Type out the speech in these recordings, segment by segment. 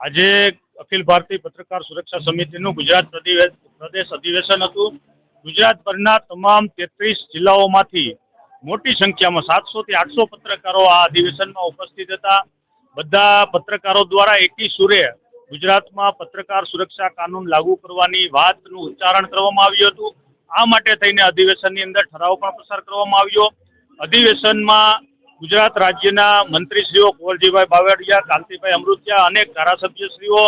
આજે અખિલ ભારતીય પત્રકાર સુરક્ષા સમિતિનું ગુજરાત પ્રદેશ અધિવેશન હતું। ગુજરાતભરના તમામ 33 જિલ્લાઓમાંથી મોટી સંખ્યામાં 700 થી 800 પત્રકારો આ અધિવેશનમાં ઉપસ્થિત હતા। બધા પત્રકારો દ્વારા એકી સુરે ગુજરાતમાં પત્રકાર સુરક્ષા કાનૂન લાગુ કરવાની વાતનું ઉચ્ચારણ કરવામાં આવ્યું હતું। આ માટે થઈને અધિવેશનની અંદર ઠરાવ પણ પસાર કરવામાં આવ્યો। અધિવેશનમાં ગુજરાત રાજ્યના મંત્રીશ્રીઓ કુંવરજીભાઈ બાવળિયા, કાંતિભાઈ અમૃતિયા, અનેક ધારાસભ્યશ્રીઓ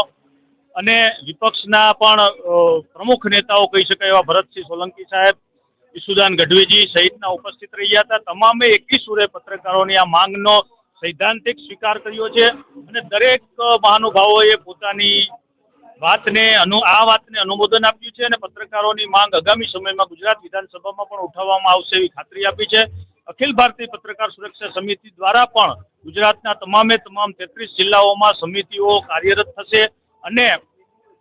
અને વિપક્ષના પણ પ્રમુખ નેતાઓ કહી શકાય એવા ભરતસિંહ સોલંકી સાહેબ, ઈસુદાન ગઢવીજી સહિતના ઉપસ્થિત રહ્યા હતા। તમામે એકી સુરે પત્રકારોની આ માંગનો સૈદ્ધાંતિક સ્વીકાર કર્યો છે અને દરેક મહાનુભાવોએ પોતાની વાતને અનુમોદન આપ્યું છે અને પત્રકારોની માંગ આગામી સમયમાં ગુજરાત વિધાનસભામાં પણ ઉઠાવવામાં આવશે એવી ખાતરી આપી છે। અખિલ ભારતીય પત્રકાર સુરક્ષા સમિતિ દ્વારા પણ ગુજરાતના તમામે તમામ 33 જિલ્લાઓમાં સમિતિઓ કાર્યરત થશે અને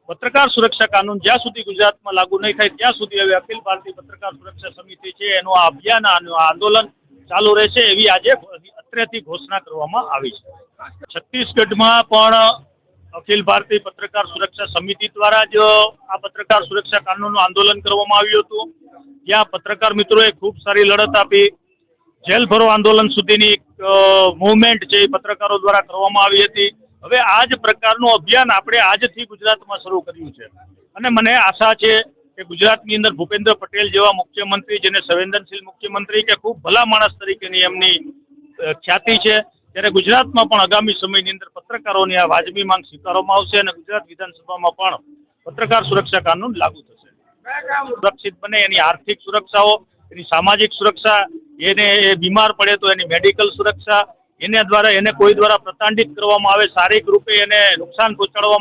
પત્રકાર સુરક્ષા કાનૂન જ્યાં સુધી ગુજરાતમાં લાગુ નહીં થાય ત્યાં સુધી હવે અખિલ ભારતીય પત્રકાર સુરક્ષા સમિતિ છે એનું આ અભિયાન આંદોલન ચાલુ રહેશે એવી આજે અત્રેથી ઘોષણા કરવામાં આવી છે। છત્તીસગઢમાં પણ અખિલ ભારતીય પત્રકાર સુરક્ષા સમિતિ દ્વારા જ આ પત્રકાર સુરક્ષા કાનૂનનું આંદોલન કરવામાં આવ્યું હતું। જ્યાં પત્રકાર મિત્રોએ ખૂબ સારી લડત આપી, જેલ ભરો આંદોલન સુધીની મૂવમેન્ટ છે એ પત્રકારો દ્વારા કરવામાં આવી હતી। હવે આ જ પ્રકારનું અભિયાન આપણે આજથી ગુજરાતમાં શરૂ કર્યું છે અને મને આશા છે કે ગુજરાતની અંદર ભૂપેન્દ્ર પટેલ જેવા મુખ્યમંત્રી, જેને સંવેદનશીલ મુખ્યમંત્રી કે ખૂબ ભલા માણસ તરીકેની એમની ખ્યાતિ છે, ત્યારે ગુજરાતમાં પણ આગામી સમયની અંદર પત્રકારોની આ વાજબી માંગ સ્વીકારવામાં આવશે અને ગુજરાત વિધાનસભામાં પણ પત્રકાર સુરક્ષા કાનૂન લાગુ થશે। સુરક્ષિત બને એની આર્થિક સુરક્ષાઓ, એની સામાજિક સુરક્ષા, એને બીમાર પડે તો એની મેડિકલ સુરક્ષા, એને કોઈ દ્વારા પ્રતાડિત કરવામાં આવે, શારીરિક રૂપે એને નુકસાન પહોંચાડવામાં